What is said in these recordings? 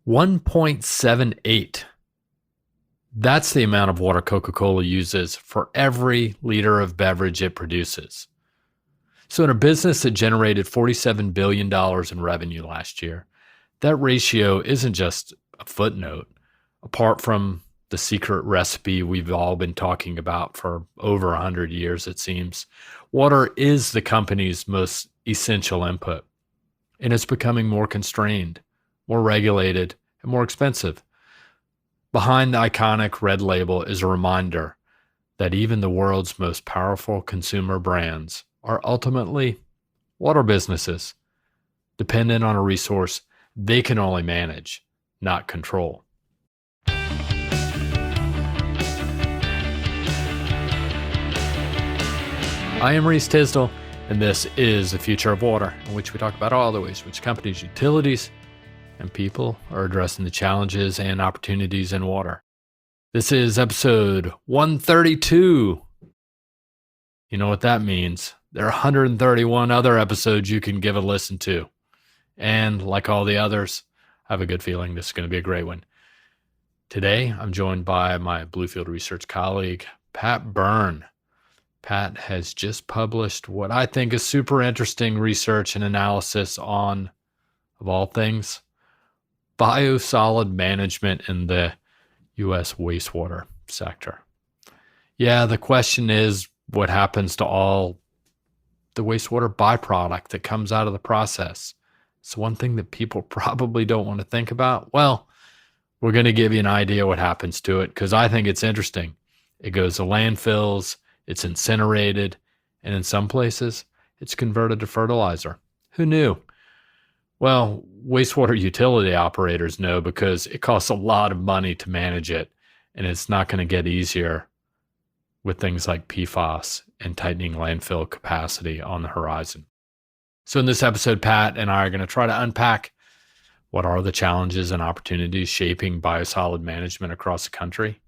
1.78. That's the amount of water Coca-Cola uses for every liter of beverage it produces. So in a business that generated $47 billion in revenue last year, that ratio isn't just a footnote. Apart from the secret recipe we've all been talking about for over 100 years, it seems, water is the company's most essential input. And it's becoming more constrained, more regulated, and more expensive. Behind the iconic red label is a reminder that even the world's most powerful consumer brands are ultimately water businesses, dependent on a resource they can only manage, not control. I am Reese Tisdall, and this is The Future of Water, in which we talk about all the ways which companies, utilities, and people are addressing the challenges and opportunities in water. This is episode 132. You know what that means. There are 131 other episodes you can give a listen to. And like all the others, I have a good feeling this is going to be a great one. Today, I'm joined by my Bluefield Research colleague, Pat Byrne. Pat has just published what I think is super interesting research and analysis on, of all things, biosolid management in the U.S. wastewater sector. Yeah, the question is what happens to all the wastewater byproduct that comes out of the process. It's one thing that people probably don't want to think about. Well, we're going to give you an idea what happens to it because I think it's interesting. It goes to landfills, it's incinerated, and in some places, it's converted to fertilizer. Who knew? Well, wastewater utility operators know because it costs a lot of money to manage it, and it's not going to get easier with things like PFAS and tightening landfill capacity on the horizon. So in this episode, Pat and I are going to try to unpack what are the challenges and opportunities shaping biosolid management across the country.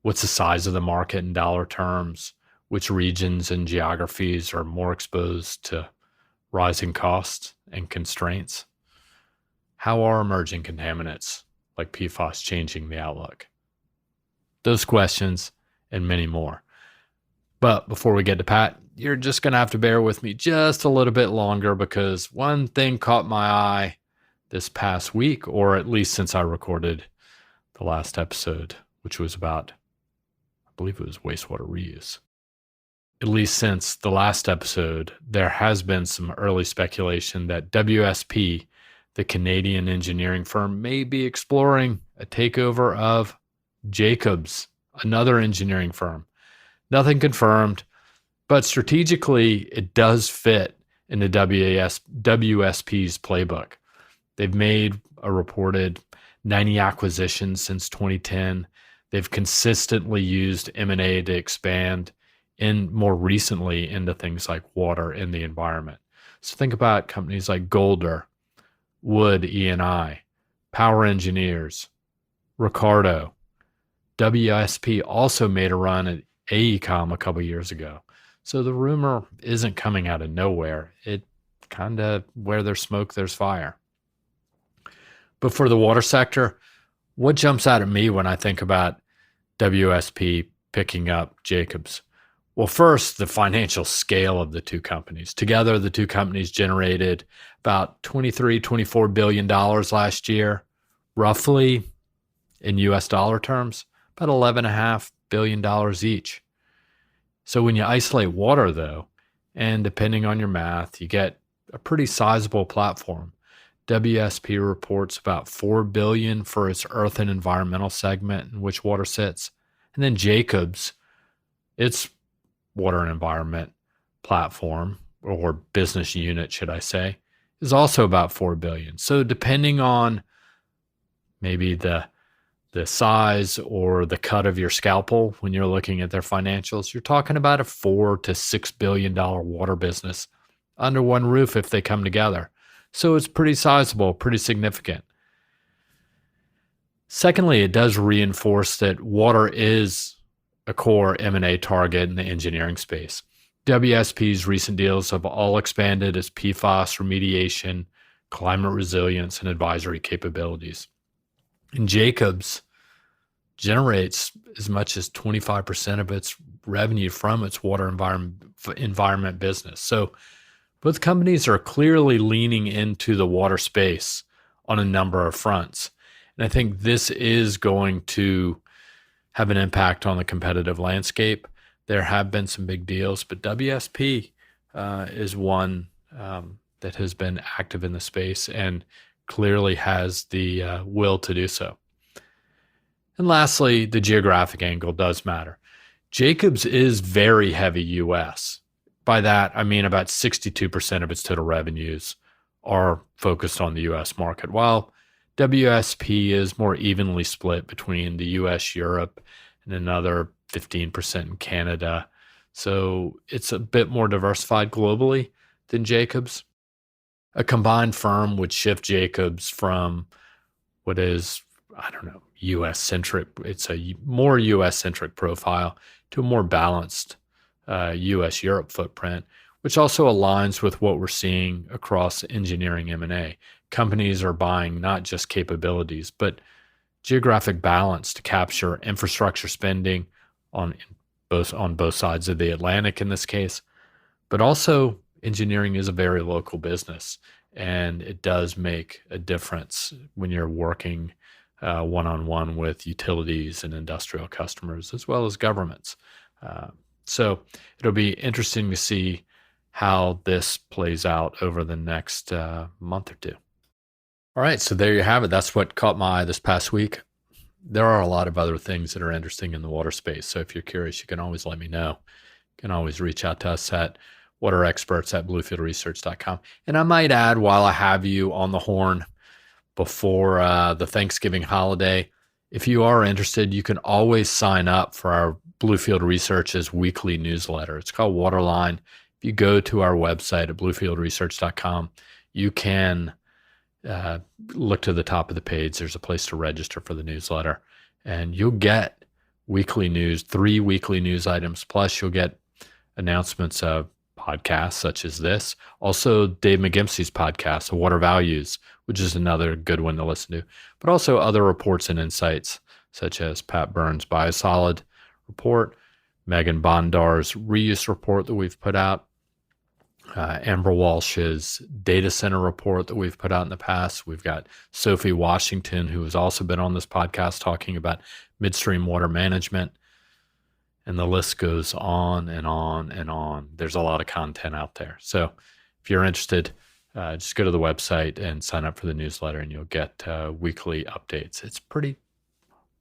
What's the size of the market in dollar terms? Which regions and geographies are more exposed to rising costs and constraints? How are emerging contaminants like PFAS changing the outlook? Those questions and many more. But before we get to Pat, you're just going to have to bear with me just a little bit longer because one thing caught my eye this past week, or at least since I recorded the last episode, which was about, I believe it was wastewater reuse. At least since the last episode, there has been some early speculation that WSP, the Canadian engineering firm, may be exploring a takeover of Jacobs, another engineering firm. Nothing confirmed, but strategically, it does fit in the WSP's playbook. They've made a reported 90 acquisitions since 2010. They've consistently used M&A to expand in more recently into things like water and the environment. So think about companies like Golder, Wood E&I, Power Engineers, Ricardo. WSP also made a run at AECOM a couple years ago. So the rumor isn't coming out of nowhere. It kind of, where there's smoke, there's fire. But for the water sector, what jumps out at me when I think about WSP picking up Jacobs? Well, first, the financial scale of the two companies. Together, the two companies generated about $24 billion last year, roughly in US dollar terms, about $11.5 billion each. So when you isolate water, though, and depending on your math, you get a pretty sizable platform. WSP reports about $4 billion for its earth and environmental segment in which water sits. And then Jacobs, its water and environment platform, or business unit, should I say, is also about $4 billion. So depending on maybe the size or the cut of your scalpel when you're looking at their financials, you're talking about a $4 to $6 billion water business under one roof if they come together. So it's pretty sizable, pretty significant. Secondly, it does reinforce that water is a core M&A target in the engineering space. WSP's recent deals have all expanded its PFAS remediation climate resilience, and advisory capabilities. And Jacobs generates as much as 25% of its revenue from its water environment business. So both companies are clearly leaning into the water space on a number of fronts. And I think this is going to have an impact on the competitive landscape. There have been some big deals, but WSP is one that has been active in the space and clearly has the will to do so. And lastly, the geographic angle does matter. Jacobs is very heavy US. By that, I mean about 62% of its total revenues are focused on the US market, while WSP is more evenly split between the US, Europe, and another 15% in Canada. So it's a bit more diversified globally than Jacobs. A combined firm would shift Jacobs from what is, I don't know, US centric, it's a more US centric profile to a more balanced US Europe footprint, which also aligns with what we're seeing across engineering M&A. Companies are buying not just capabilities, but geographic balance to capture infrastructure spending on both sides of the Atlantic in this case. But also, engineering is a very local business, and it does make a difference when you're working one-on-one with utilities and industrial customers as well as governments. So it'll be interesting to see how this plays out over the next month or two. All right, so there you have it. That's what caught my eye this past week. There are a lot of other things that are interesting in the water space. So if you're curious, you can always let me know. You can always reach out to us at waterexperts@bluefieldresearch.com. And I might add, while I have you on the horn before the Thanksgiving holiday, if you are interested, you can always sign up for our Bluefield Research's weekly newsletter. It's called Waterline. If you go to our website at bluefieldresearch.com, you can look to the top of the page. There's a place to register for the newsletter, and you'll get weekly news, 3 weekly news items, plus you'll get announcements of podcasts such as this. Also, Dave McGimsey's podcast, Water Values, which is another good one to listen to, but also other reports and insights, such as Pat Burns' Biosolid report, Megan Bondar's reuse report that we've put out, Amber Walsh's data center report that we've put out in the past. We've got Sophie Washington, who has also been on this podcast talking about midstream water management. And the list goes on and on and on. There's a lot of content out there. So if you're interested, just go to the website and sign up for the newsletter, and you'll get weekly updates. It's pretty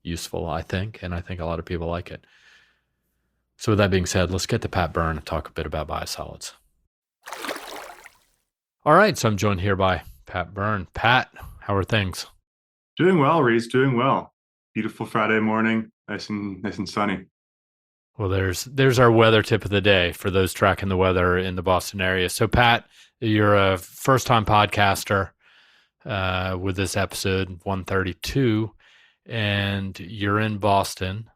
useful, I think, and I think a lot of people like it. So with that being said, let's get to Pat Byrne and talk a bit about biosolids. All right, so I'm joined here by Pat Byrne. Pat, how are things? Doing well, Reese. Doing well. Beautiful Friday morning, nice and sunny. Well, there's our weather tip of the day for those tracking the weather in the Boston area. So, Pat, you're a first-time podcaster with this episode 132, and you're in Boston.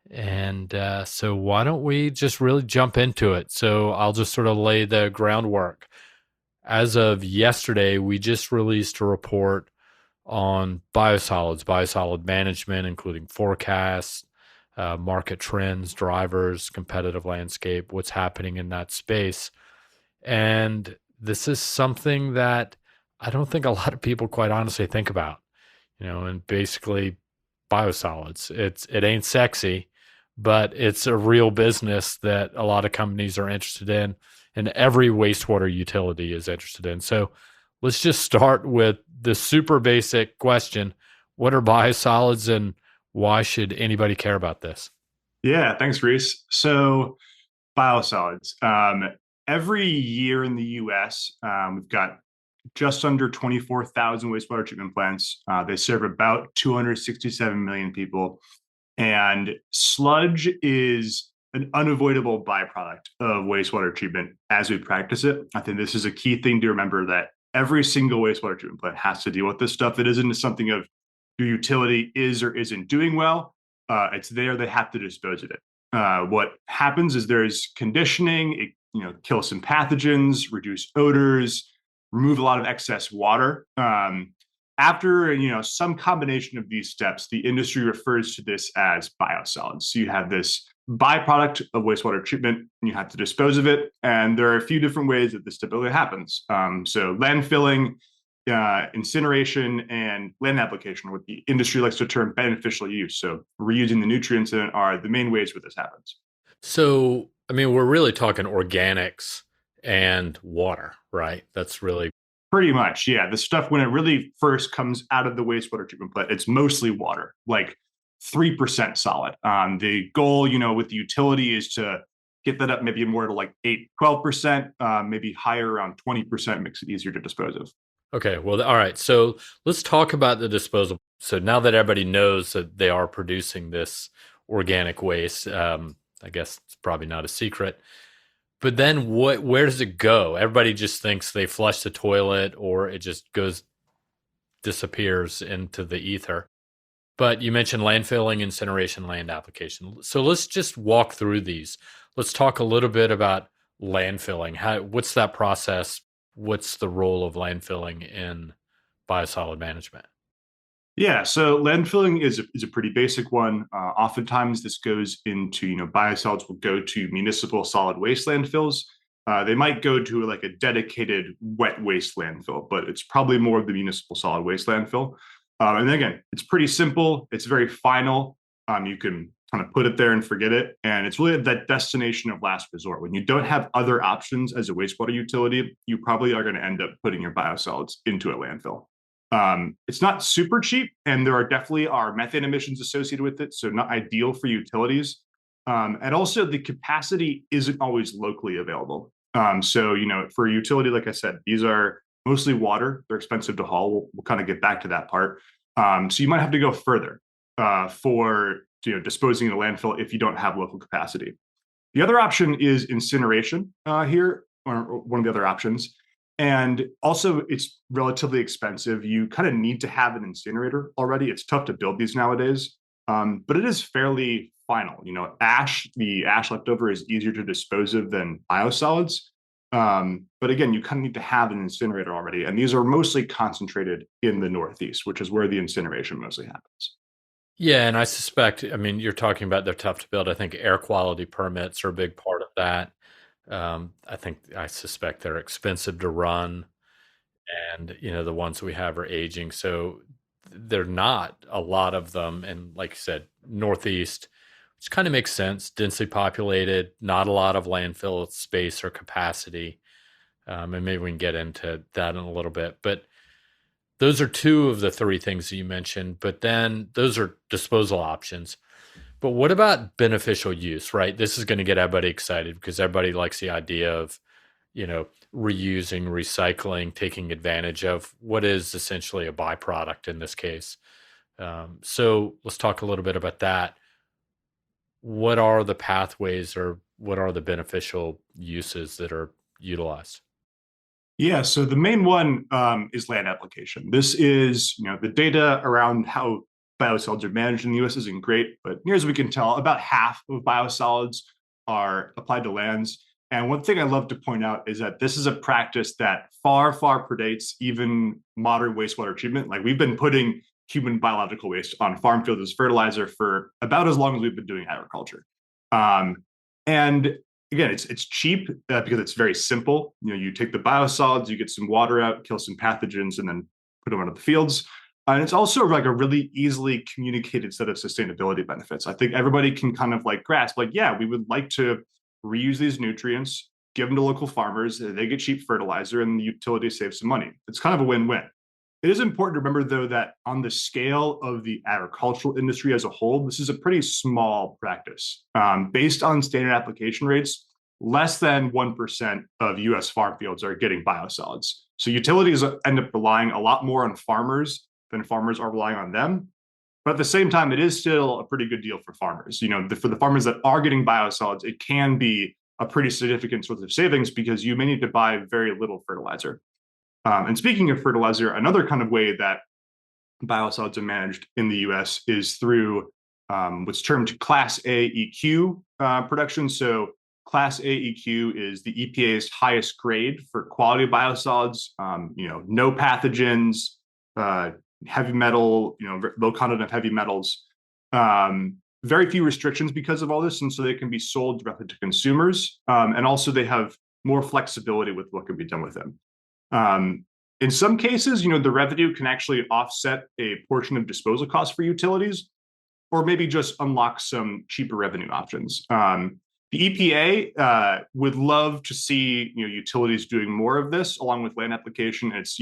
And so why don't we just really jump into it? So I'll just sort of lay the groundwork. As of yesterday, we just released a report on biosolids, biosolid management, including forecasts, market trends, drivers, competitive landscape, what's happening in that space. And this is something that I don't think a lot of people quite honestly think about, and basically biosolids. It ain't sexy, but it's a real business that a lot of companies are interested in, and every wastewater utility is interested in. So let's just start with the super basic question. What are biosolids, and why should anybody care about this? Yeah, thanks, Reese. So biosolids. Every year in the US, we've got just under 24,000 wastewater treatment plants. They serve about 267 million people. And sludge is an unavoidable byproduct of wastewater treatment as we practice it. I think this is a key thing to remember, that every single wastewater treatment plant has to deal with this stuff. It isn't something of your utility is or isn't doing well. It's there, they have to dispose of it. What happens is there's conditioning, it kills some pathogens, reduce odors, remove a lot of excess water. After some combination of these steps, the industry refers to this as biosolids. So you have this byproduct of wastewater treatment, and you have to dispose of it. And there are a few different ways that this typically happens. So landfilling, incineration, and land application, what the industry likes to term beneficial use. So reusing the nutrients in it are the main ways where this happens. So, I mean, we're really talking organics and water, right? That's really Pretty much, yeah. The stuff when it really first comes out of the wastewater treatment plant, it's mostly water, like 3% solid. The goal, with the utility is to get that up maybe more to like 8, 12%, maybe higher around 20% makes it easier to dispose of. okay. Well, all right. So let's talk about the disposal. So now that everybody knows that they are producing this organic waste, I guess it's probably not a secret. But then where does it go? Everybody just thinks they flush the toilet or it just disappears into the ether. But you mentioned landfilling, incineration, land application. So let's just walk through these. Let's talk a little bit about landfilling. What's that process? What's the role of landfilling in biosolid management? Yeah, so landfilling is a pretty basic one. Oftentimes, this goes into biosolids will go to municipal solid waste landfills. They might go to like a dedicated wet waste landfill, but it's probably more of the municipal solid waste landfill. And again, it's pretty simple. It's very final. You can kind of put it there and forget it, and it's really that destination of last resort. When you don't have other options as a wastewater utility, you probably are going to end up putting your biosolids into a landfill. It's not super cheap, and there are definitely methane emissions associated with it, so not ideal for utilities. And also, the capacity isn't always locally available. So, for a utility, like I said, these are mostly water. They're expensive to haul. We'll kind of get back to that part. So you might have to go further for disposing in a landfill if you don't have local capacity. The other option is incineration here, or one of the other options. And also, it's relatively expensive. You kind of need to have an incinerator already. It's tough to build these nowadays, but it is fairly final. The ash leftover is easier to dispose of than biosolids. But again, you kind of need to have an incinerator already. And these are mostly concentrated in the Northeast, which is where the incineration mostly happens. Yeah, and I suspect, I mean, you're talking about they're tough to build. I think air quality permits are a big part of that. I suspect they're expensive to run, and the ones we have are aging, so they're not a lot of them. And like you said, Northeast, which kind of makes sense, densely populated, not a lot of landfill space or capacity, and maybe we can get into that in a little bit. But those are two of the three things that you mentioned. But then those are disposal options. But what about beneficial use, right? This is going to get everybody excited because everybody likes the idea of, reusing, recycling, taking advantage of what is essentially a byproduct in this case. So let's talk a little bit about that. What are the pathways or what are the beneficial uses that are utilized? Yeah, so the main one is land application. This is, the data around how biosolids are managed in the US isn't great, but near as we can tell, about half of biosolids are applied to lands. And one thing I love to point out is that this is a practice that far, far predates even modern wastewater treatment. Like we've been putting human biological waste on farm fields as fertilizer for about as long as we've been doing agriculture. And again, it's cheap because it's very simple. You take the biosolids, you get some water out, kill some pathogens, and then put them onto the fields. And it's also like a really easily communicated set of sustainability benefits. I think everybody can kind of like grasp, like, yeah, we would like to reuse these nutrients, give them to local farmers, they get cheap fertilizer, and the utility saves some money. It's kind of a win-win. It is important to remember, though, that on the scale of the agricultural industry as a whole, this is a pretty small practice. Based on standard application rates, less than 1% of US farm fields are getting biosolids. So utilities end up relying a lot more on farmers than farmers are relying on them. But at the same time, it is still a pretty good deal for farmers. For the farmers that are getting biosolids, it can be a pretty significant source of savings because you may need to buy very little fertilizer. And speaking of fertilizer, another kind of way that biosolids are managed in the US is through what's termed Class A EQ production. So Class A EQ is the EPA's highest grade for quality of biosolids. No pathogens, uh, heavy metal, low content of heavy metals. Very few restrictions because of all this, and so they can be sold directly to consumers. And also, they have more flexibility with what can be done with them. In some cases, the revenue can actually offset a portion of disposal costs for utilities, or maybe just unlock some cheaper revenue options. The EPA would love to see utilities doing more of this along with land application. It's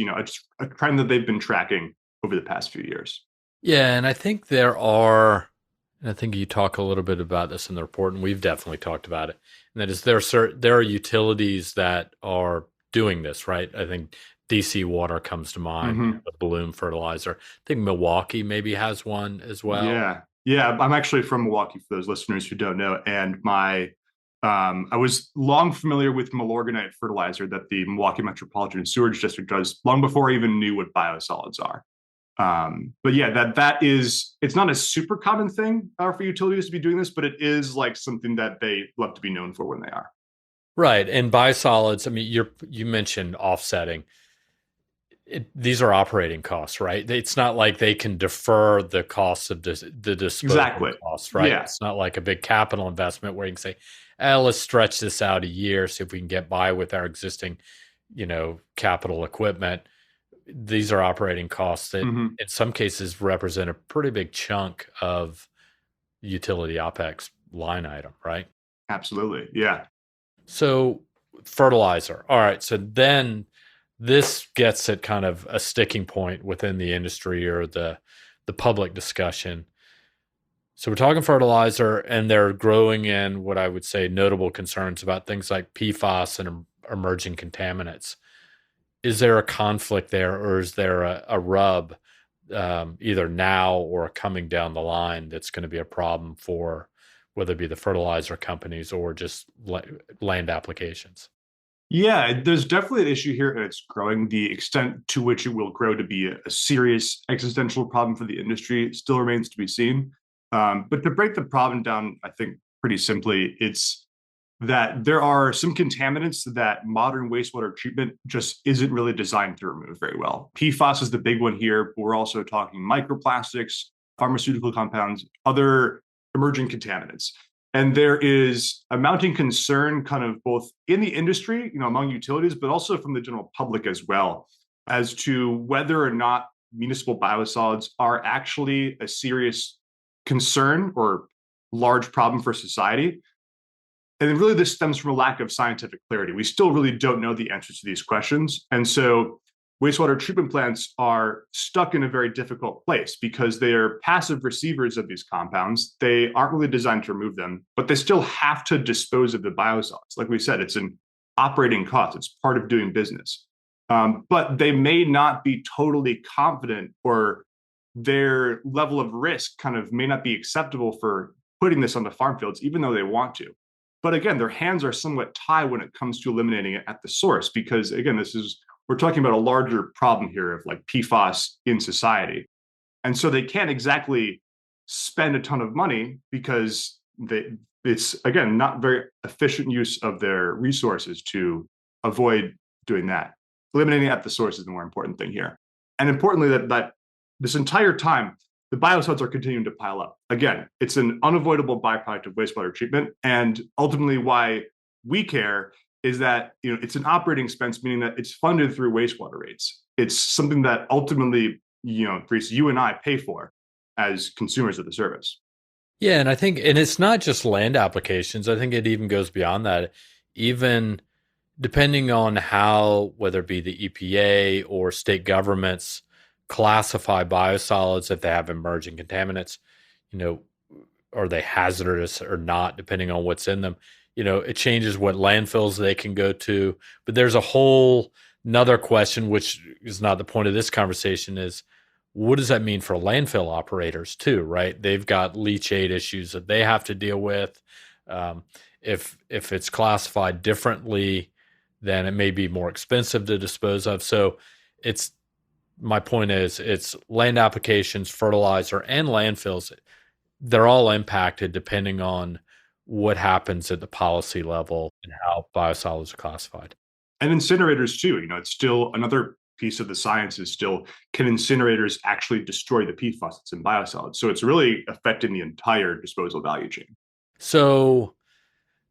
a trend that they've been tracking over the past few years. Yeah, and I think there are, and I think you talk a little bit about this in the report, and we've definitely talked about it. And that is there are utilities that are doing this, right? I think DC Water comes to mind, Mm-hmm. the Bloom fertilizer. I think Milwaukee maybe has one as well. Yeah. I'm actually from Milwaukee for those listeners who don't know, and I was long familiar with Milorganite fertilizer that the Milwaukee Metropolitan Sewerage District does long before I even knew what biosolids are. But yeah, that is, it's not a super common thing for utilities to be doing this, but it is like something that they love to be known for when they are. Right. And biosolids, I mean, you mentioned offsetting. These are operating costs, right? It's not like they can defer the costs of the disposal Exactly. costs, right? Yeah. It's not like a big capital investment where you can say, let's stretch this out a year, see if we can get by with our existing, capital equipment. These are operating costs that in some cases represent a pretty big chunk of utility OpEx line item, right? Absolutely. Yeah. So fertilizer. All right. So then this gets at kind of a sticking point within the industry or the public discussion. So we're talking fertilizer, and they're growing in what I would say notable concerns about things like PFAS and emerging contaminants. Is there a conflict there, or is there a rub either now or coming down the line that's going to be a problem for whether it be the fertilizer companies or just land applications? Yeah, there's definitely an issue here, and it's growing. The extent to which it will grow to be a serious existential problem for the industry still remains to be seen. But to break the problem down, I think pretty simply, it's that there are some contaminants that modern wastewater treatment just isn't really designed to remove very well. PFAS is the big one here, but we're also talking microplastics, pharmaceutical compounds, other emerging contaminants. And there is a mounting concern kind of both in the industry, among utilities, but also from the general public as well, as to whether or not municipal biosolids are actually a serious concern or large problem for society. And really, this stems from a lack of scientific clarity. We still really don't know the answers to these questions. And so wastewater treatment plants are stuck in a very difficult place because they are passive receivers of these compounds. They aren't really designed to remove them, but they still have to dispose of the biosolids. Like we said, it's an operating cost. It's part of doing business. But they may not be totally confident, or their level of risk kind of may not be acceptable for putting this on the farm fields, even though they want to. But again, their hands are somewhat tied when it comes to eliminating it at the source, because again, we're talking about a larger problem here of like PFAS in society. And so they can't exactly spend a ton of money because it's, again, not very efficient use of their resources to avoid doing that. Eliminating it at the source is the more important thing here. And importantly, that this entire time, the biosolids are continuing to pile up. Again, it's an unavoidable byproduct of wastewater treatment. And ultimately why we care is that it's an operating expense, meaning that it's funded through wastewater rates. It's something that ultimately, Reese, you and I pay for as consumers of the service. Yeah, and I think, and it's not just land applications. I think it even goes beyond that. Even depending on how, whether it be the EPA or state governments classify biosolids, if they have emerging contaminants, are they hazardous or not, depending on what's in them. It changes what landfills they can go to. But there's a whole another question, which is not the point of this conversation, is what does that mean for landfill operators too, right? They've got leachate issues that they have to deal with. If it's classified differently, then it may be more expensive to dispose of. So my point is, it's land applications, fertilizer, and landfills. They're all impacted depending on what happens at the policy level and how biosolids are classified. And incinerators too. It's still another piece of the science is still, can incinerators actually destroy the PFAS that's in biosolids? So it's really affecting the entire disposal value chain. So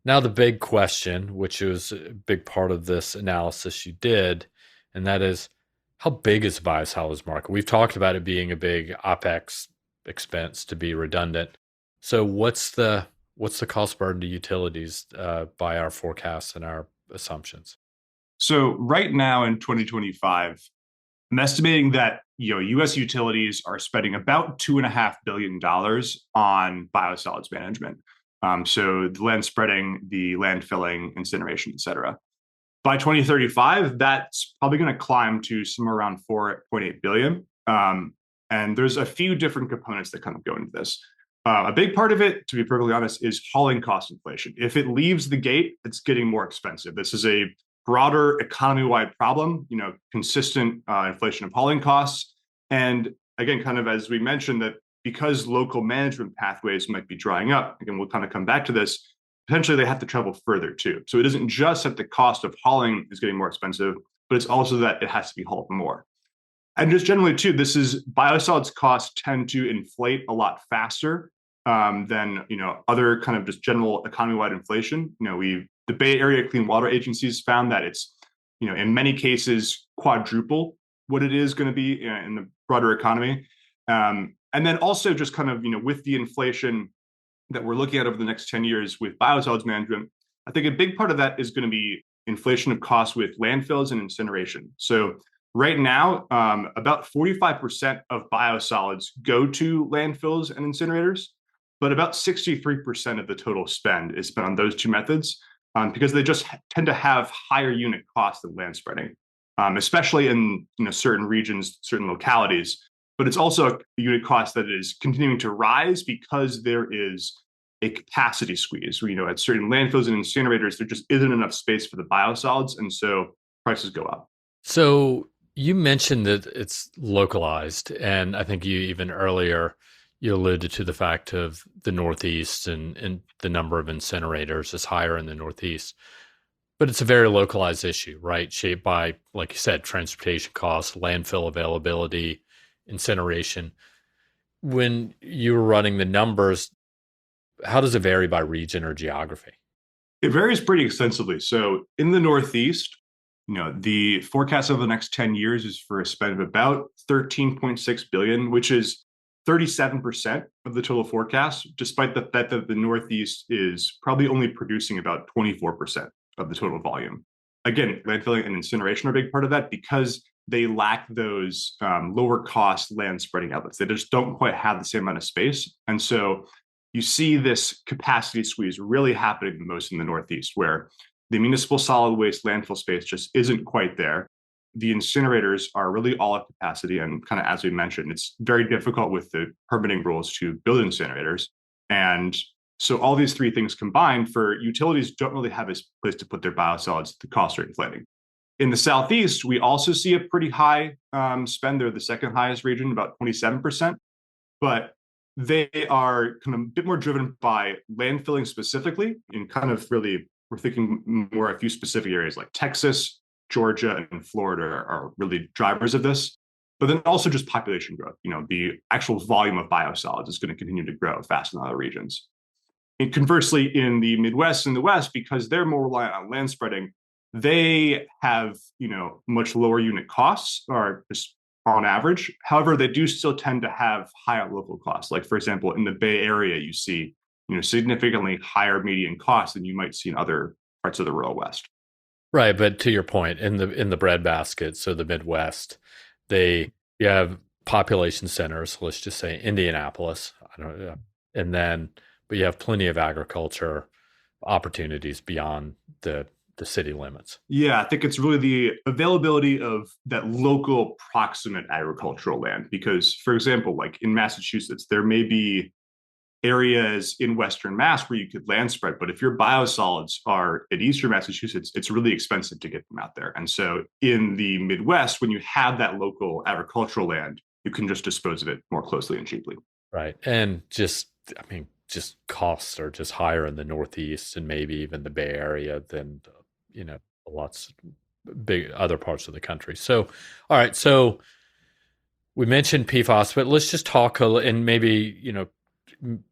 now the big question, which was a big part of this analysis you did, and that is, how big is the biosolids market? We've talked about it being a big OpEx expense, to be redundant. So what's the cost burden to utilities by our forecasts and our assumptions? So right now in 2025, I'm estimating that U.S. utilities are spending about $2.5 billion on biosolids management. So the land spreading, the landfilling, incineration, et cetera. By 2035, that's probably going to climb to somewhere around 4.8 billion. And there's a few different components that kind of go into this. A big part of it, to be perfectly honest, is hauling cost inflation. If it leaves the gate, it's getting more expensive. This is a broader economy-wide problem, consistent inflation of hauling costs. And again, kind of as we mentioned, that because local management pathways might be drying up, again, we'll kind of come back to this, potentially they have to travel further too. So it isn't just that the cost of hauling is getting more expensive, but it's also that it has to be hauled more. And just generally too, this is biosolids costs tend to inflate a lot faster than other kind of just general economy-wide inflation. The Bay Area Clean Water Agencies found that it's in many cases quadruple what it is going to be in the broader economy. And then also just kind of with the inflation that we're looking at over the next 10 years with biosolids management, I think a big part of that is going to be inflation of costs with landfills and incineration. So right now, about 45% of biosolids go to landfills and incinerators, but about 63% of the total spend is spent on those two methods because they just tend to have higher unit costs than land spreading, especially in certain regions, certain localities. But it's also a unit cost that is continuing to rise because there is a capacity squeeze. At certain landfills and incinerators, there just isn't enough space for the biosolids, and so prices go up. So you mentioned that it's localized, and I think you even earlier you alluded to the fact of the Northeast and the number of incinerators is higher in the Northeast. But it's a very localized issue, right? Shaped by, like you said, transportation costs, landfill availability, incineration. When you were running the numbers, how does it vary by region or geography? It varies pretty extensively. So in the Northeast, the forecast over the next 10 years is for a spend of about 13.6 billion, which is 37% of the total forecast, despite the fact that the Northeast is probably only producing about 24% of the total volume. Again, landfilling and incineration are a big part of that because they lack those lower cost land spreading outlets. They just don't quite have the same amount of space. And so you see this capacity squeeze really happening the most in the Northeast, where the municipal solid waste landfill space just isn't quite there. The incinerators are really all at capacity. And kind of as we mentioned, it's very difficult with the permitting rules to build incinerators. And so all these three things combined for utilities don't really have a place to put their biosolids. The costs are inflating. In the Southeast, we also see a pretty high spend. They're the second highest region, about 27%. But they are kind of a bit more driven by landfilling specifically, and kind of really, we're thinking more a few specific areas like Texas, Georgia, and Florida are really drivers of this. But then also just population growth. The actual volume of biosolids is going to continue to grow faster than other regions. And conversely, in the Midwest and the West, because they're more reliant on land spreading, they have much lower unit costs, or just on average. However, they do still tend to have higher local costs. Like for example, in the Bay Area, you see significantly higher median costs than you might see in other parts of the rural West. Right, but to your point, in the breadbasket, so the Midwest, they you have population centers, let's just say Indianapolis, I don't know, and then but you have plenty of agriculture opportunities beyond the city limits. Yeah, I think it's really the availability of that local proximate agricultural land. Because, for example, like in Massachusetts, there may be areas in Western Mass where you could land spread, but if your biosolids are in Eastern Massachusetts, it's really expensive to get them out there. And so in the Midwest, when you have that local agricultural land, you can just dispose of it more closely and cheaply. Right. And just, I mean, just costs are just higher in the Northeast and maybe even the Bay Area than, lots big other parts of the country. So, all right. So we mentioned PFAS, but let's just talk and maybe,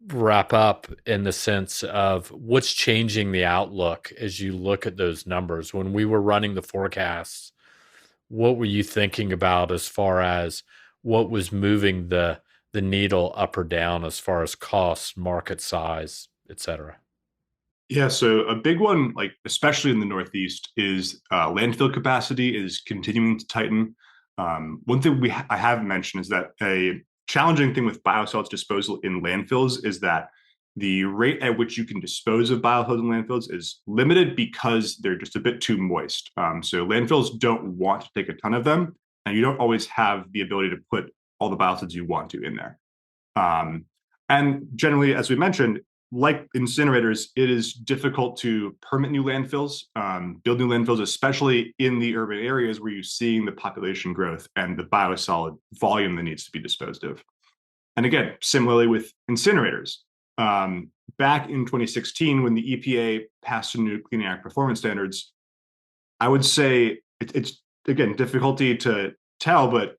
wrap up in the sense of what's changing the outlook as you look at those numbers. When we were running the forecasts, what were you thinking about as far as what was moving the needle up or down as far as cost, market size, et cetera? Yeah, so a big one, like especially in the Northeast, is landfill capacity is continuing to tighten. One thing I haven't mentioned is that a challenging thing with biosolids disposal in landfills is that the rate at which you can dispose of biosolids in landfills is limited because they're just a bit too moist. So landfills don't want to take a ton of them, and you don't always have the ability to put all the biosolids you want to in there. Um, and generally, as we mentioned, like incinerators, it is difficult to permit new landfills, build new landfills, especially in the urban areas where you're seeing the population growth and the biosolid volume that needs to be disposed of. And again, similarly with incinerators, back in 2016, when the EPA passed the new Clean Air Act performance standards, I would say it's again difficulty to tell, but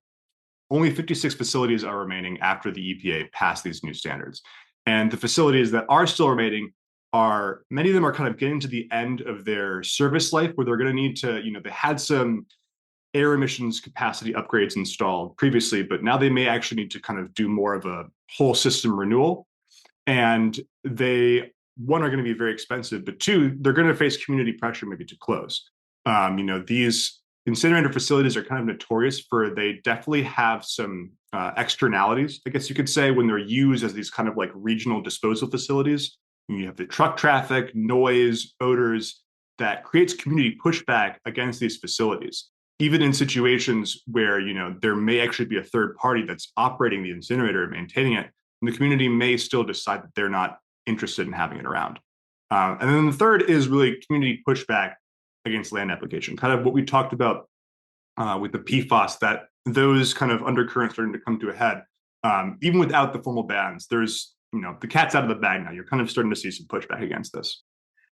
only 56 facilities are remaining after the EPA passed these new standards. And the facilities that are still remaining are, many of them are kind of getting to the end of their service life where they're going to need to, they had some air emissions capacity upgrades installed previously, but now they may actually need to kind of do more of a whole system renewal. And they, one, are going to be very expensive, but two, they're going to face community pressure maybe to close. These incinerator facilities are kind of notorious for, they definitely have some externalities, I guess you could say, when they're used as these kind of like regional disposal facilities. You have the truck traffic, noise, odors that creates community pushback against these facilities, even in situations where there may actually be a third party that's operating the incinerator and maintaining it, and the community may still decide that they're not interested in having it around. And then the third is really community pushback against land application, kind of what we talked about with the PFAS, that those kind of undercurrents starting to come to a head. Even without the formal bans, there's, the cat's out of the bag now. You're kind of starting to see some pushback against this.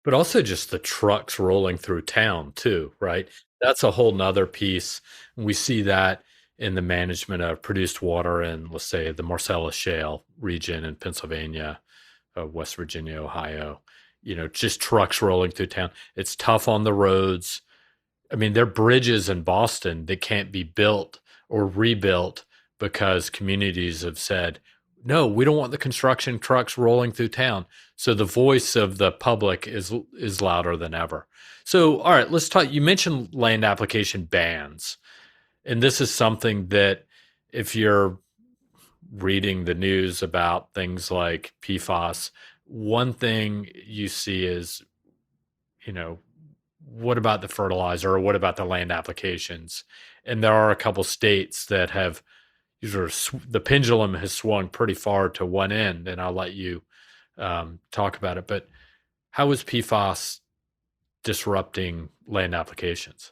But also just the trucks rolling through town too, right? That's a whole nother piece. We see that in the management of produced water in, let's say, the Marcellus Shale region in Pennsylvania, West Virginia, Ohio, just trucks rolling through town. It's tough on the roads. I mean, there are bridges in Boston that can't be built or rebuilt because communities have said, no, we don't want the construction trucks rolling through town. So the voice of the public is louder than ever. So, all right, let's talk. You mentioned land application bans. And this is something that if you're reading the news about things like PFAS, one thing you see is, what about the fertilizer or what about the land applications? And there are a couple states that have the pendulum has swung pretty far to one end, and I'll let you talk about it. But how is PFAS disrupting land applications?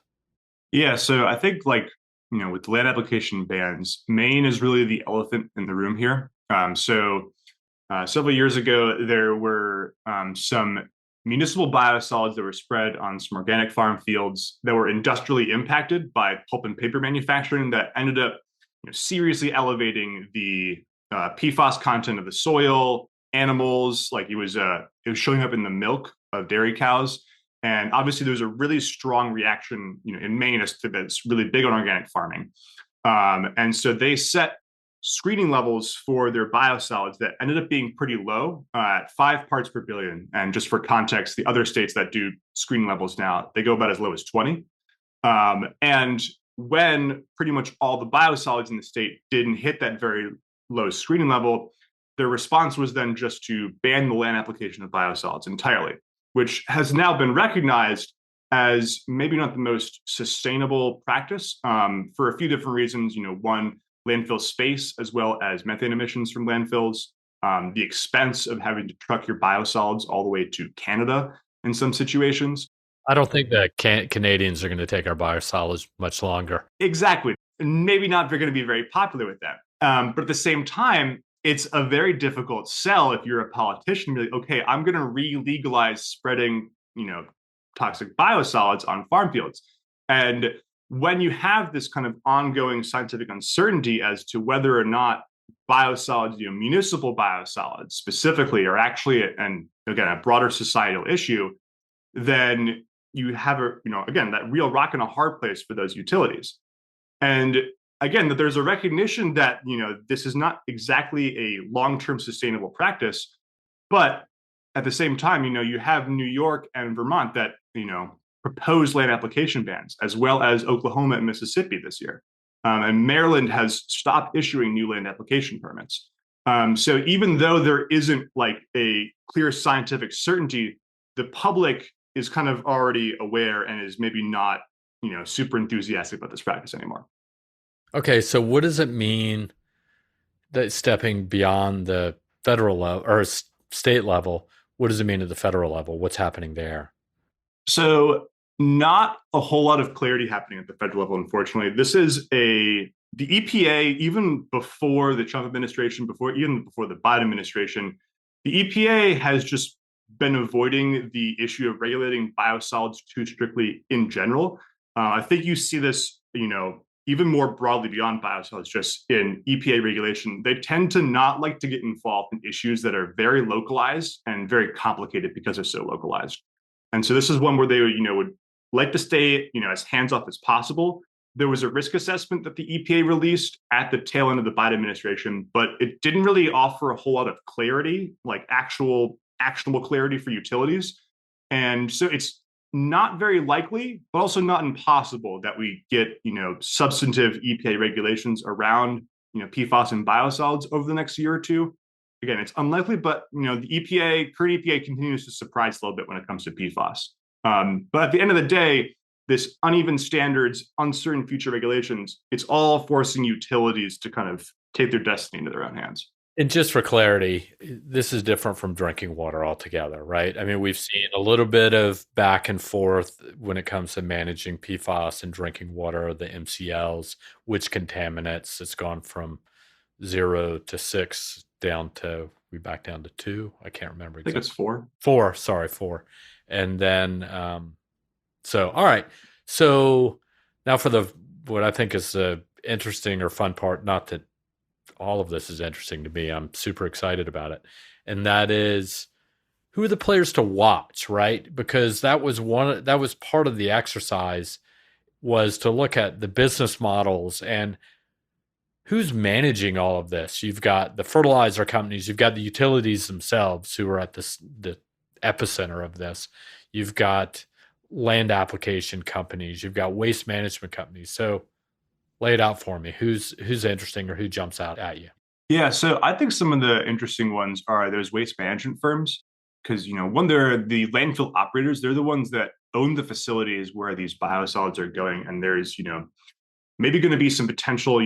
Yeah, so I think with the land application bans, Maine is really the elephant in the room here. Several years ago, there were some municipal biosolids that were spread on some organic farm fields that were industrially impacted by pulp and paper manufacturing that ended up seriously elevating the PFAS content of the soil, animals. Like it was showing up in the milk of dairy cows. And obviously, there's a really strong reaction, in Maine that's really big on organic farming. And so they set screening levels for their biosolids that ended up being pretty low at 5 parts per billion. And just for context, the other states that do screening levels now, they go about as low as 20. And when pretty much all the biosolids in the state didn't hit that very low screening level, their response was then just to ban the land application of biosolids entirely, which has now been recognized as maybe not the most sustainable practice for a few different reasons. One, landfill space, as well as methane emissions from landfills, the expense of having to truck your biosolids all the way to Canada in some situations. I don't think that Canadians are going to take our biosolids much longer. Exactly. Maybe not going to be very popular with that. But at the same time, it's a very difficult sell if you're a politician. Be like, okay, I'm going to re-legalize spreading, toxic biosolids on farm fields. And when you have this kind of ongoing scientific uncertainty as to whether or not biosolids, municipal biosolids specifically, are actually, and again, a broader societal issue, then you have again, that real rock and a hard place for those utilities. And again, that there's a recognition that, this is not exactly a long-term sustainable practice, but at the same time, you have New York and Vermont that, propose land application bans, as well as Oklahoma and Mississippi this year. And Maryland has stopped issuing new land application permits. So even though there isn't like a clear scientific certainty, the public is kind of already aware and is maybe not, super enthusiastic about this practice anymore. Okay, so what does it mean that stepping beyond the federal level or state level, what does it mean at the federal level? What's happening there? So not a whole lot of clarity happening at the federal level, unfortunately. The EPA, even before the Trump administration, even before the Biden administration, the EPA has just been avoiding the issue of regulating biosolids too strictly in general. I think you see this, even more broadly beyond biosolids, just in EPA regulation. They tend to not like to get involved in issues that are very localized and very complicated because they're so localized. And so this is one where they, would like to stay, as hands off as possible. There was a risk assessment that the EPA released at the tail end of the Biden administration, but it didn't really offer a whole lot of clarity, like actual actionable clarity for utilities. And so it's not very likely, but also not impossible that we get, substantive EPA regulations around, PFAS and biosolids over the next year or two. Again, it's unlikely, but the current EPA continues to surprise a little bit when it comes to PFAS. But at the end of the day, this uneven standards, uncertain future regulations, it's all forcing utilities to kind of take their destiny into their own hands. And just for clarity, this is different from drinking water altogether, right? I mean, we've seen a little bit of back and forth when it comes to managing PFAS and drinking water, the MCLs, which contaminants. It's gone from 0 to 6 down to, we back down to 2. I can't remember exactly. I think it's 4. 4, sorry, 4. And then, all right. So now for what I think is the interesting or fun part, not that all of this is interesting to me. I'm super excited about it. And that is, who are the players to watch, right? Because that was part of the exercise, was to look at the business models and who's managing all of this. You've got the fertilizer companies, you've got the utilities themselves who are at the epicenter of this. You've got land application companies, you've got waste management companies. So lay it out for me. Who's interesting or who jumps out at you? Yeah, so I think some of the interesting ones are those waste management firms, because when they're the landfill operators, they're the ones that own the facilities where these biosolids are going, and there's maybe going to be some potential,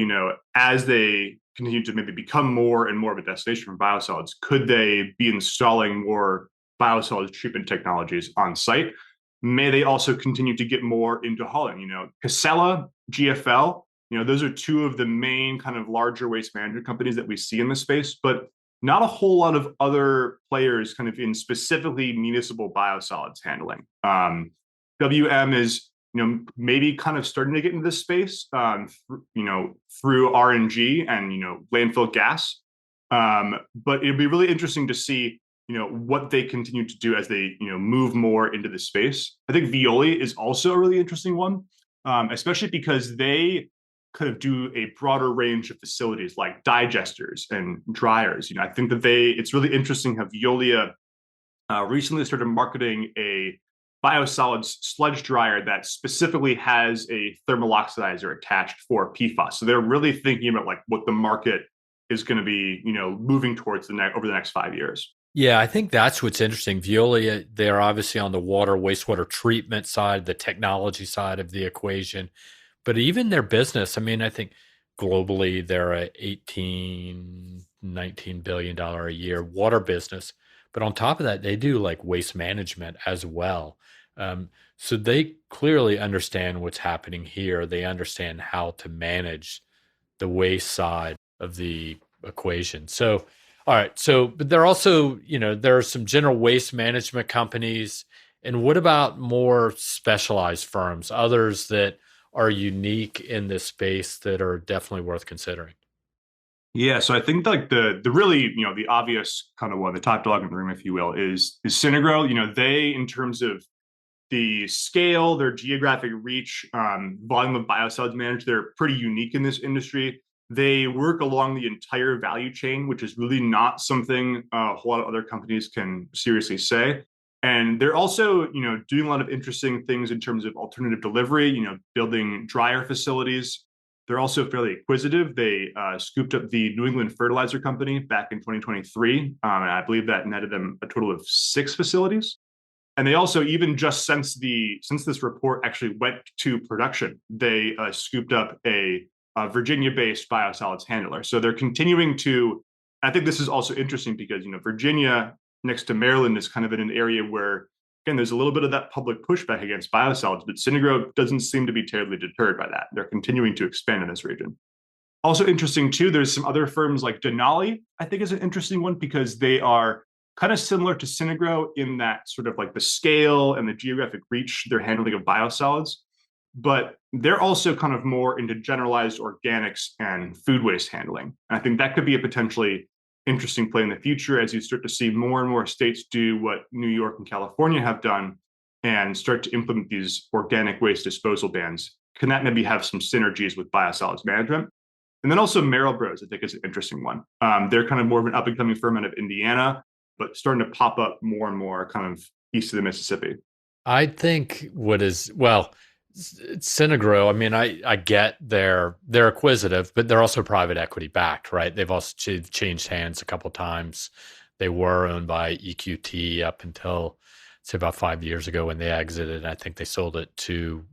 as they continue to maybe become more and more of a destination for biosolids, could they be installing more biosolids treatment technologies on site? May they also continue to get more into hauling? Casella, GFL, those are two of the main kind of larger waste management companies that we see in this space, but not a whole lot of other players kind of in specifically municipal biosolids handling. WM is, maybe kind of starting to get into this space, through RNG and, landfill gas. But it'll be really interesting to see, what they continue to do as they, move more into the space. I think Veolia is also a really interesting one, especially because they kind of do a broader range of facilities like digesters and dryers. I think that it's really interesting how Veolia recently started marketing a biosolids sludge dryer that specifically has a thermal oxidizer attached for PFAS. So they're really thinking about like what the market is going to be, moving towards over the next 5 years. Yeah, I think that's what's interesting. Veolia, they're obviously on the wastewater treatment side, the technology side of the equation. But even their business, I mean, I think globally they're a $18-19 billion a year water business. But on top of that, they do like waste management as well. So they clearly understand what's happening here. They understand how to manage the waste side of the equation. So, all right. So, but there are also, there are some general waste management companies. And what about more specialized firms, others that are unique in this space that are definitely worth considering? Yeah, so I think like the really, the obvious kind of one, the top dog in the room, if you will, is Synagro. They, in terms of the scale, their geographic reach, volume of biosolids managed, they're pretty unique in this industry. They work along the entire value chain, which is really not something a whole lot of other companies can seriously say. And they're also, doing a lot of interesting things in terms of alternative delivery, building dryer facilities. They're also fairly acquisitive. They scooped up the New England Fertilizer Company back in 2023, and I believe that netted them a total of 6 facilities. And they also, even just since this report actually went to production, they scooped up a Virginia-based biosolids handler. So they're continuing to. I think this is also interesting because Virginia next to Maryland is kind of in an area where again there's a little bit of that public pushback against biosolids, but Synagro doesn't seem to be terribly deterred by that. They're continuing to expand in this region. Also interesting too, there's some other firms like Denali, I think is an interesting one because they are kind of similar to Synagro in that sort of like the scale and the geographic reach their handling of biosolids, but they're also kind of more into generalized organics and food waste handling. And I think that could be a potentially interesting play in the future as you start to see more and more states do what New York and California have done and start to implement these organic waste disposal bans. Can that maybe have some synergies with biosolids management? And then also Merrill Bros, I think is an interesting one. They're kind of more of an up and coming firm out of Indiana, but starting to pop up more and more kind of east of the Mississippi. I think what is, well, Synagro, I mean, I get they're acquisitive, but they're also private equity backed, right? They've also changed hands a couple times. They were owned by EQT up until say about 5 years ago when they exited. I think they sold it to,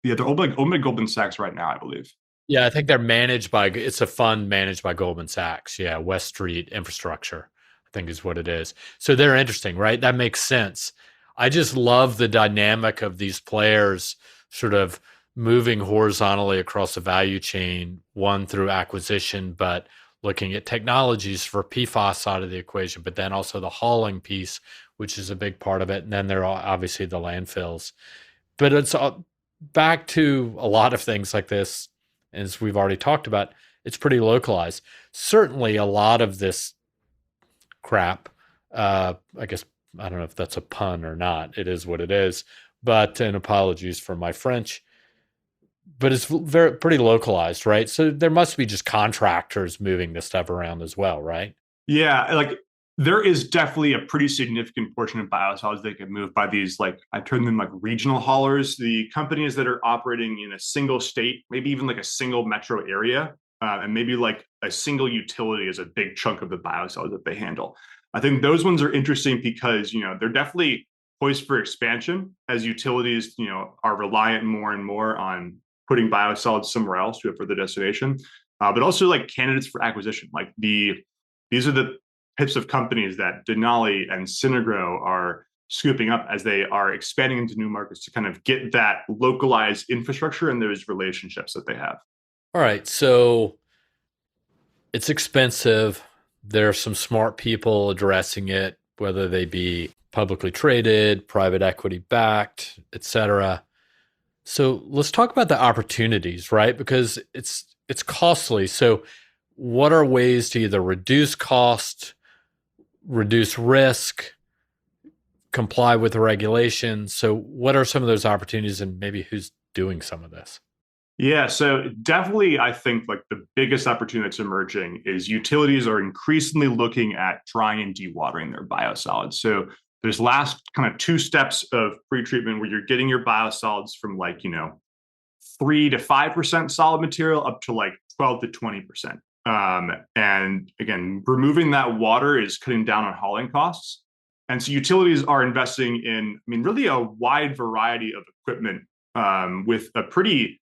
Yeah, they're owned by Goldman Sachs right now, I believe. yeah, I think they're managed by, it's a fund managed by Goldman Sachs. Yeah, West Street Infrastructure, I think is what it is. So they're interesting, right? That makes sense. I just love the dynamic of these players sort of moving horizontally across the value chain, one through acquisition, but looking at technologies for PFAS side of the equation, but then also the hauling piece, which is a big part of it. And then there are obviously the landfills. But it's back to a lot of things like this, as we've already talked about, it's pretty localized. Certainly, a lot of this crap, I guess, I don't know if that's a pun or not. It is what it is. But, and apologies for my French, but it's pretty localized, right? So there must be just contractors moving this stuff around as well, right? Yeah, like there is definitely a pretty significant portion of biosolids that get moved by these, like I term them like regional haulers, the companies that are operating in a single state, maybe even like a single metro area, and maybe like a single utility is a big chunk of the biosolids that they handle. I think those ones are interesting because they're definitely poised for expansion as utilities are reliant more and more on putting biosolids somewhere else to a further destination, but also like candidates for acquisition, like these are the types of companies that Denali and Synagro are scooping up as they are expanding into new markets to kind of get that localized infrastructure and those relationships that they have. All right. So it's expensive. There are some smart people addressing it, whether they be publicly traded, private equity backed, et cetera. So let's talk about the opportunities, right? Because it's costly. So what are ways to either reduce cost, reduce risk, comply with the regulations? So what are some of those opportunities and maybe who's doing some of this? Yeah, so definitely, I think like the biggest opportunity that's emerging is utilities are increasingly looking at drying and dewatering their biosolids. So there's last kind of 2 steps of pre-treatment where you're getting your biosolids from like 3 to 5% solid material up to like 12 to 20%. And again, removing that water is cutting down on hauling costs. And so utilities are investing in, I mean, really a wide variety of equipment with a pretty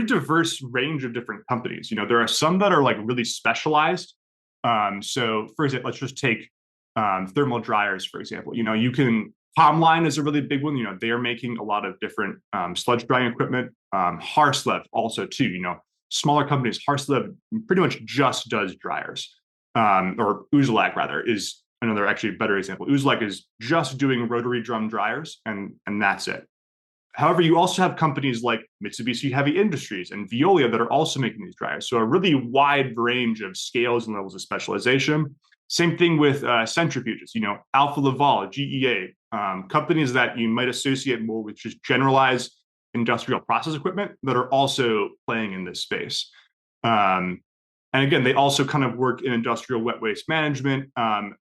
diverse range of different companies. There are some that are like really specialized. So for example, let's just take thermal dryers, for example. You can Palmline is a really big one. They are making a lot of different sludge drying equipment. Harslev also too. smaller companies. Harsleb pretty much just does dryers, or Uzelac rather is another actually better example. Uzelac is just doing rotary drum dryers, and that's it. However, you also have companies like Mitsubishi Heavy Industries and Veolia that are also making these dryers. So a really wide range of scales and levels of specialization. Same thing with centrifuges, Alfa Laval, GEA, companies that you might associate more with just generalized industrial process equipment that are also playing in this space. And again, they also kind of work in industrial wet waste management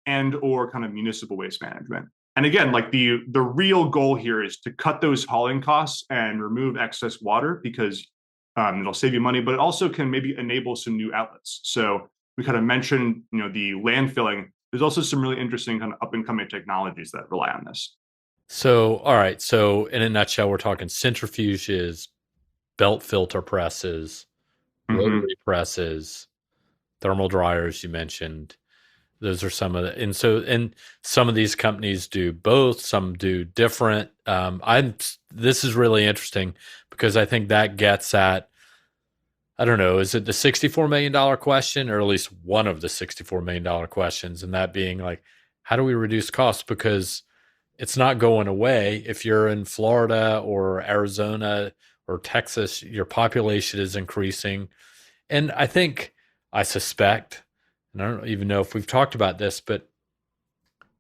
and or kind of municipal waste management. And again, like the real goal here is to cut those hauling costs and remove excess water because it'll save you money, but it also can maybe enable some new outlets. So we kind of mentioned, the landfilling. There's also some really interesting kind of up and coming technologies that rely on this. So, all right. So, in a nutshell, we're talking centrifuges, belt filter presses, Mm-hmm. rotary presses, thermal dryers. You mentioned those are some of the, and some of these companies do both. Some do different. This is really interesting because I think that gets at, I don't know, is it the $64 million question, or at least one of the $64 million questions? And that being like, how do we reduce costs? Because it's not going away. If you're in Florida or Arizona or Texas, your population is increasing. And I suspect, and I don't even know if we've talked about this, but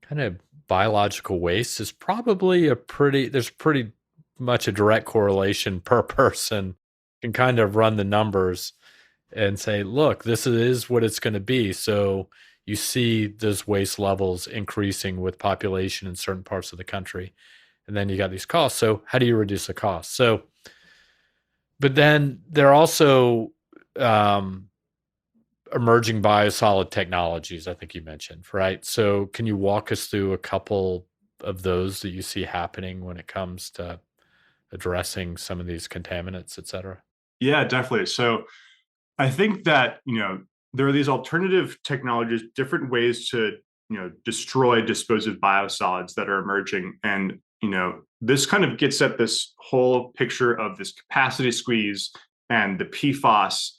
kind of biological waste is probably there's pretty much a direct correlation per person. You can kind of run the numbers and say, look, this is what it's going to be. So you see those waste levels increasing with population in certain parts of the country. And then you got these costs. So how do you reduce the cost? So, but then there are also emerging biosolid technologies, I think you mentioned, right? So can you walk us through a couple of those that you see happening when it comes to addressing some of these contaminants, et cetera? Yeah, definitely. So I think that, there are these alternative technologies, different ways to, destroy, dispose of biosolids that are emerging. And, this kind of gets at this whole picture of this capacity squeeze and the PFAS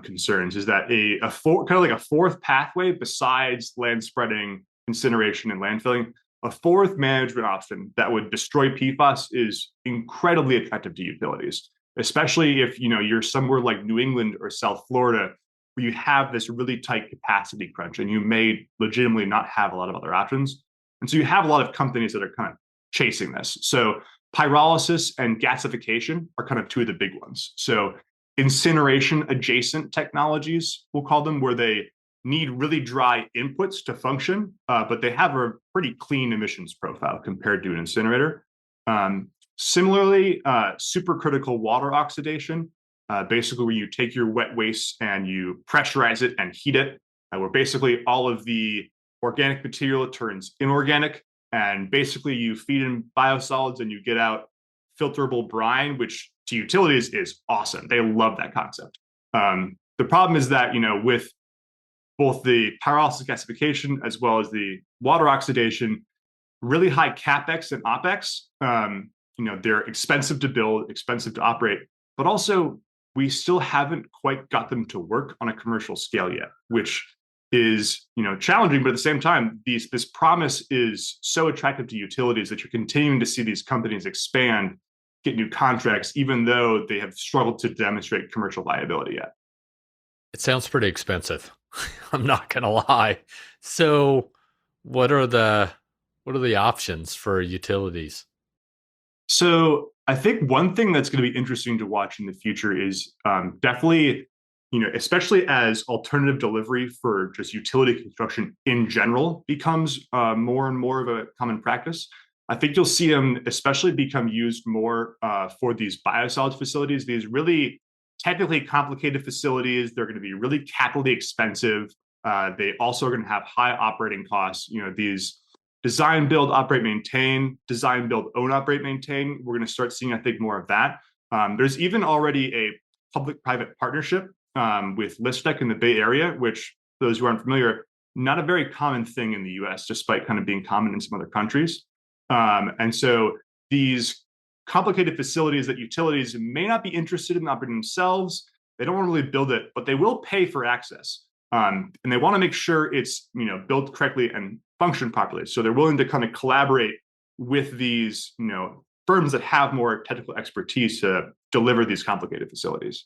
concerns is that kind of like a fourth pathway besides land spreading, incineration, and landfilling. A fourth management option that would destroy PFAS is incredibly attractive to utilities, especially if you're somewhere like New England or South Florida, where you have this really tight capacity crunch, and you may legitimately not have a lot of other options. And so you have a lot of companies that are kind of chasing this. So pyrolysis and gasification are kind of two of the big ones. So incineration adjacent technologies, we'll call them, where they need really dry inputs to function, but they have a pretty clean emissions profile compared to an incinerator. Similarly, supercritical water oxidation, basically where you take your wet waste and you pressurize it and heat it, where basically all of the organic material turns inorganic, and basically you feed in biosolids and you get out filterable brine, which to utilities is awesome. They love that concept. The problem is that, with both the pyrolysis gasification as well as the water oxidation, really high capex and opex. They're expensive to build, expensive to operate, but also we still haven't quite got them to work on a commercial scale yet, which is challenging. But at the same time, this promise is so attractive to utilities that you're continuing to see these companies expand, get new contracts, even though they have struggled to demonstrate commercial viability yet. It sounds pretty expensive. I'm not going to lie. So what are the options for utilities? So I think one thing that's going to be interesting to watch in the future is definitely, especially as alternative delivery for just utility construction in general becomes more and more of a common practice. I think you'll see them especially become used more for these biosolids facilities, these really technically complicated facilities. They're going to be really capitally expensive. They also are going to have high operating costs. These design, build, operate, maintain, design, build, own, operate, maintain. We're going to start seeing, I think, more of that. There's even already a public-private partnership with Listec in the Bay Area, which, for those who aren't familiar, not a very common thing in the US, despite kind of being common in some other countries. And so these complicated facilities that utilities may not be interested in operating themselves, They don't want to really build it, but they will pay for access. And they want to make sure it's built correctly and function properly. So they're willing to kind of collaborate with these firms that have more technical expertise to deliver these complicated facilities.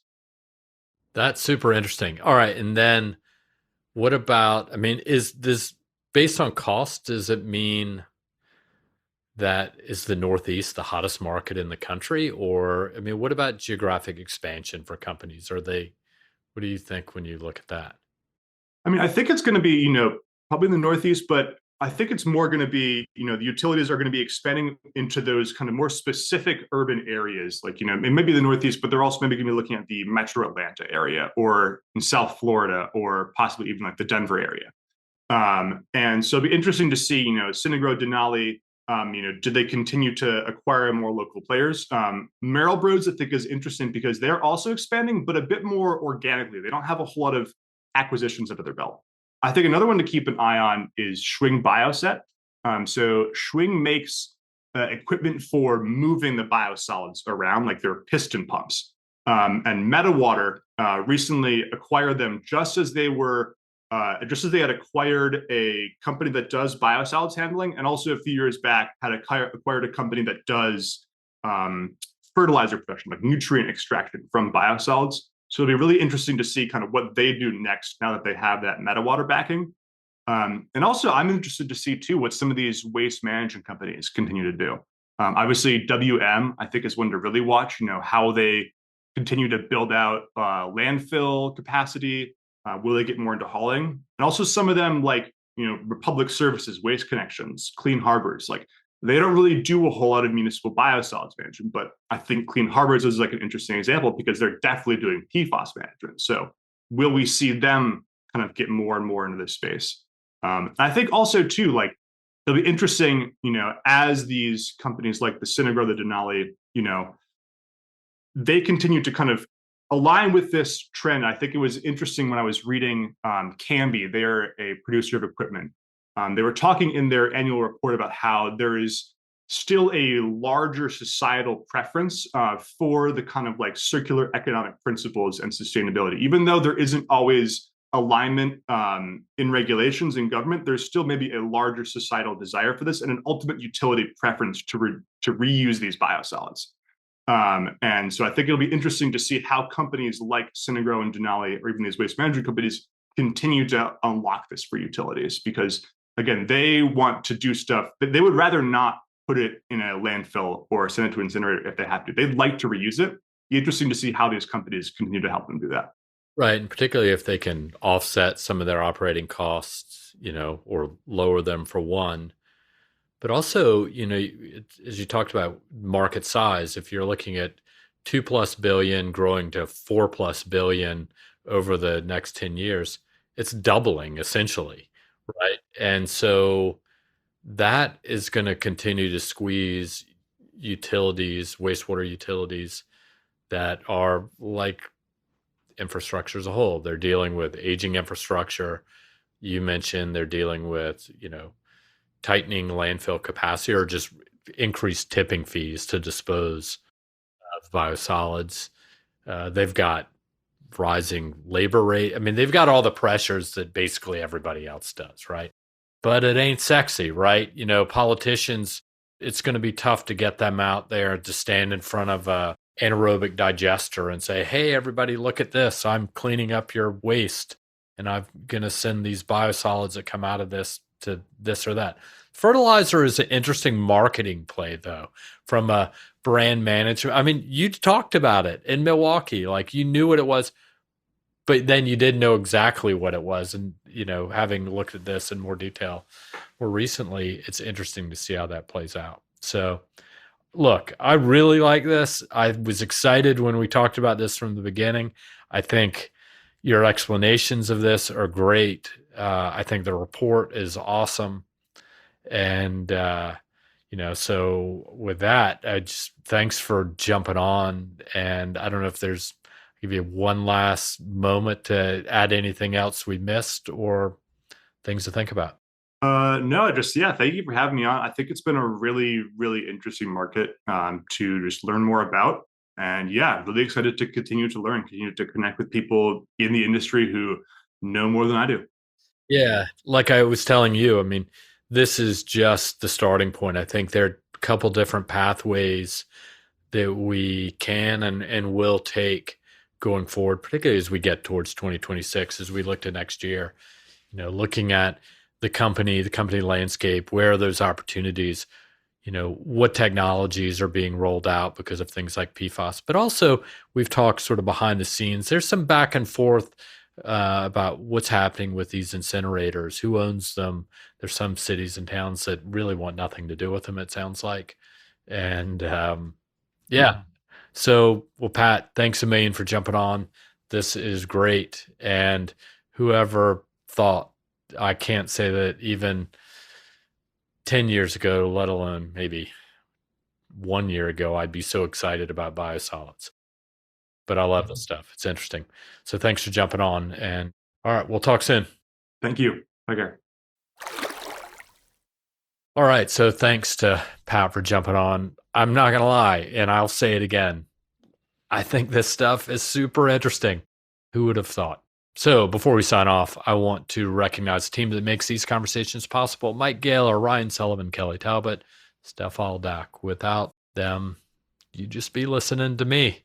That's super interesting. All right. And then what about, I mean, is this based on cost? Does it mean that is the Northeast the hottest market in the country? Or, I mean, what about geographic expansion for companies? What do you think when you look at that? I mean, I think it's going to be, probably in the Northeast, but I think it's more going to be, the utilities are going to be expanding into those kind of more specific urban areas, like, it may be the Northeast, but they're also maybe going to be looking at the Metro Atlanta area or in South Florida or possibly even like the Denver area. And so it'd be interesting to see, Synagro, Denali, did they continue to acquire more local players? Merrill Bros, I think, is interesting because they're also expanding, but a bit more organically. They don't have a whole lot of acquisitions under their belt. I think another one to keep an eye on is Schwing Bioset. So Schwing makes equipment for moving the biosolids around, like their piston pumps. And Metawater recently acquired them just as they had acquired a company that does biosolids handling, and also a few years back had acquired a company that does fertilizer production, like nutrient extraction from biosolids. So it'll be really interesting to see kind of what they do next now that they have that Metawater backing. And also, I'm interested to see too what some of these waste management companies continue to do. Obviously, WM, I think, is one to really watch. How they continue to build out landfill capacity. Will they get more into hauling? And also some of them like, Republic Services, Waste Connections, Clean Harbors, like they don't really do a whole lot of municipal biosolids management, but I think Clean Harbors is like an interesting example because they're definitely doing PFAS management. So will we see them kind of get more and more into this space? I think also too, like it'll be interesting, as these companies like the Synagro, the Denali, they continue to kind of align with this trend. I think it was interesting when I was reading Canby, they're a producer of equipment. They were talking in their annual report about how there is still a larger societal preference for the kind of like circular economic principles and sustainability. Even though there isn't always alignment in regulations in government, there's still maybe a larger societal desire for this and an ultimate utility preference to reuse these biosolids. And so I think it'll be interesting to see how companies like Synagro and Denali, or even these waste management companies, continue to unlock this for utilities. Because again, they want to do stuff that they would rather not put it in a landfill or send it to an incinerator if they have to. They'd like to reuse it. Be interesting to see how these companies continue to help them do that. Right. And particularly if they can offset some of their operating costs, or lower them for one. But also, as you talked about market size, if you're looking at 2+ billion growing to 4+ billion over the next 10 years, it's doubling essentially, right? And so that is going to continue to squeeze utilities, wastewater utilities that are like infrastructure as a whole. They're dealing with aging infrastructure. You mentioned they're dealing with, tightening landfill capacity or just increased tipping fees to dispose of biosolids. They've got rising labor rate. I mean, they've got all the pressures that basically everybody else does, right? But it ain't sexy, right? Politicians, it's going to be tough to get them out there to stand in front of a anaerobic digester and say, hey, everybody, look at this. I'm cleaning up your waste and I'm going to send these biosolids that come out of this to this or that. Fertilizer is an interesting marketing play, though, from a brand management. I mean, you talked about it in Milwaukee, like you knew what it was, but then you didn't know exactly what it was. And, having looked at this in more detail more recently, it's interesting to see how that plays out. So, look, I really like this. I was excited when we talked about this from the beginning. I think your explanations of this are great. I think the report is awesome. And, so with that, thanks for jumping on. And I don't know if there's, give you one last moment to add anything else we missed or things to think about. No, thank you for having me on. I think it's been a really, really interesting market to just learn more about. And yeah, really excited to continue to learn, continue to connect with people in the industry who know more than I do. Yeah, like I was telling you, I mean, this is just the starting point. I think there are a couple different pathways that we can and will take going forward, particularly as we get towards 2026, as we look to next year. Looking at the company landscape, where are those opportunities? What technologies are being rolled out because of things like PFAS. But also, we've talked sort of behind the scenes. There's some back and forth about what's happening with these incinerators, who owns them. There's some cities and towns that really want nothing to do with them, it sounds like. And yeah. So, well, Pat, thanks a million for jumping on. This is great. And whoever thought, I can't say that even 10 years ago, let alone maybe 1 year ago, I'd be so excited about biosolids. But I love this stuff. It's interesting. So thanks for jumping on. And all right, we'll talk soon. Thank you. Okay. All right. So thanks to Pat for jumping on. I'm not going to lie, and I'll say it again. I think this stuff is super interesting. Who would have thought? So before we sign off, I want to recognize the team that makes these conversations possible. Mike Gaylor, Ryan Sullivan, Kelly Talbot, Steph Aldak. Without them, you'd just be listening to me.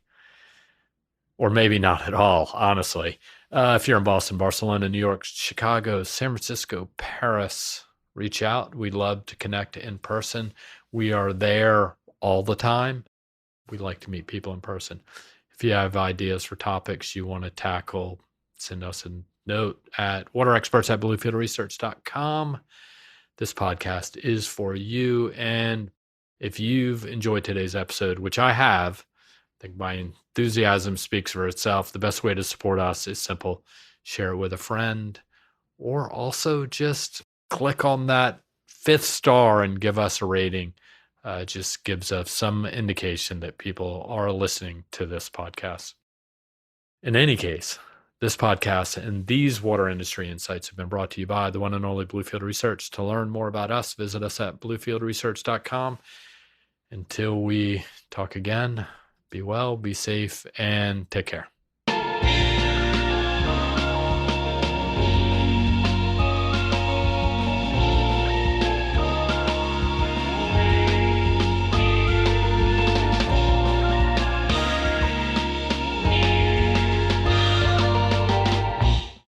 Or maybe not at all, honestly. If you're in Boston, Barcelona, New York, Chicago, San Francisco, Paris, reach out. We'd love to connect in person. We are there all the time. We like to meet people in person. If you have ideas for topics you want to tackle, send us a note at waterexperts@bluefieldresearch.com. This podcast is for you. And if you've enjoyed today's episode, which I have, I think my enthusiasm speaks for itself. The best way to support us is simple. Share it with a friend, or also just click on that 5th star and give us a rating. Just gives us some indication that people are listening to this podcast. In any case, this podcast and these water industry insights have been brought to you by the one and only Bluefield Research. To learn more about us, visit us at bluefieldresearch.com. Until we talk again, be well, be safe, and take care.